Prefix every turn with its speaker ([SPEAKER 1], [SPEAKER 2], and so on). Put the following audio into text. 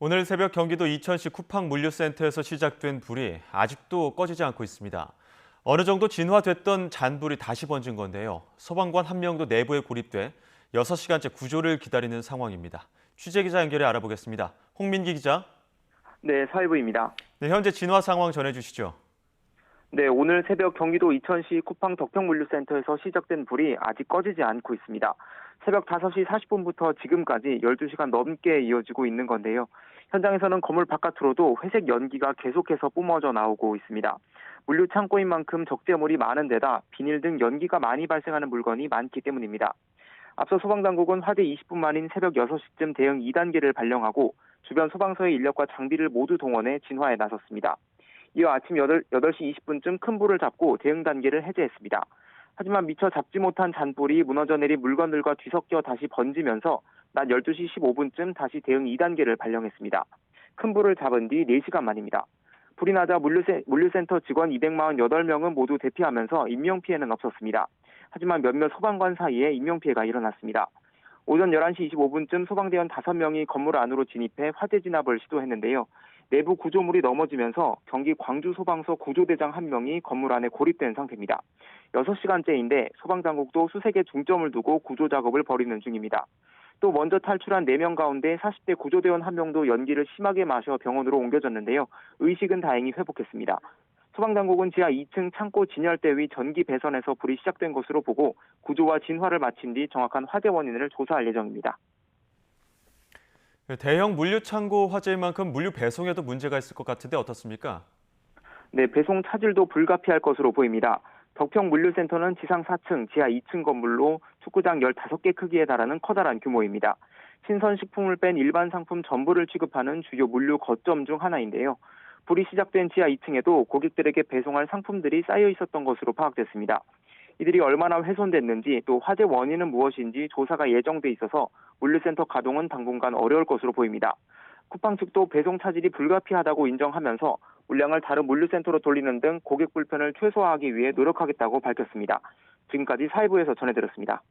[SPEAKER 1] 오늘 새벽 경기도 이천시 쿠팡 물류센터에서 시작된 불이 아직도 꺼지지 않고 있습니다. 어느 정도 진화됐던 잔불이 다시 번진 건데요. 소방관 한 명도 내부에 고립돼 6시간째 구조를 기다리는 상황입니다. 취재기자 연결해 알아보겠습니다. 홍민기 기자.
[SPEAKER 2] 네, 사회부입니다.
[SPEAKER 1] 네, 현재 진화 상황 전해주시죠.
[SPEAKER 2] 네, 오늘 새벽 경기도 이천시 쿠팡 덕평물류센터에서 시작된 불이 아직 꺼지지 않고 있습니다. 새벽 5시 40분부터 지금까지 12시간 넘게 이어지고 있는 건데요. 현장에서는 건물 바깥으로도 회색 연기가 계속해서 뿜어져 나오고 있습니다. 물류 창고인 만큼 적재물이 많은 데다 비닐 등 연기가 많이 발생하는 물건이 많기 때문입니다. 앞서 소방당국은 화재 20분 만인 새벽 6시쯤 대응 2단계를 발령하고 주변 소방서의 인력과 장비를 모두 동원해 진화에 나섰습니다. 이어 아침 8시 20분쯤 큰 불을 잡고 대응 단계를 해제했습니다. 하지만 미처 잡지 못한 잔불이 무너져 내린 물건들과 뒤섞여 다시 번지면서 낮 12시 15분쯤 다시 대응 2단계를 발령했습니다. 큰 불을 잡은 뒤 4시간 만입니다. 불이 나자 물류센터 직원 248명은 모두 대피하면서 인명피해는 없었습니다. 하지만 몇몇 소방관 사이에 인명피해가 일어났습니다. 오전 11시 25분쯤 소방대원 5명이 건물 안으로 진입해 화재 진압을 시도했는데요. 내부 구조물이 넘어지면서 경기 광주소방서 구조대장 1명이 건물 안에 고립된 상태입니다. 6시간째인데 소방당국도 수색에 중점을 두고 구조작업을 벌이는 중입니다. 또 먼저 탈출한 4명 가운데 40대 구조대원 1명도 연기를 심하게 마셔 병원으로 옮겨졌는데요. 의식은 다행히 회복했습니다. 소방당국은 지하 2층 창고 진열대 위 전기 배선에서 불이 시작된 것으로 보고 구조와 진화를 마친 뒤 정확한 화재 원인을 조사할 예정입니다.
[SPEAKER 1] 대형 물류 창고 화재인 만큼 물류 배송에도 문제가 있을 것 같은데 어떻습니까?
[SPEAKER 2] 네, 배송 차질도 불가피할 것으로 보입니다. 덕평 물류센터는 지상 4층, 지하 2층 건물로 축구장 15개 크기에 달하는 커다란 규모입니다. 신선식품을 뺀 일반 상품 전부를 취급하는 주요 물류 거점 중 하나인데요. 불이 시작된 지하 2층에도 고객들에게 배송할 상품들이 쌓여 있었던 것으로 파악됐습니다. 이들이 얼마나 훼손됐는지 또 화재 원인은 무엇인지 조사가 예정돼 있어서 물류센터 가동은 당분간 어려울 것으로 보입니다. 쿠팡 측도 배송 차질이 불가피하다고 인정하면서 물량을 다른 물류센터로 돌리는 등 고객 불편을 최소화하기 위해 노력하겠다고 밝혔습니다. 지금까지 사회부에서 전해드렸습니다.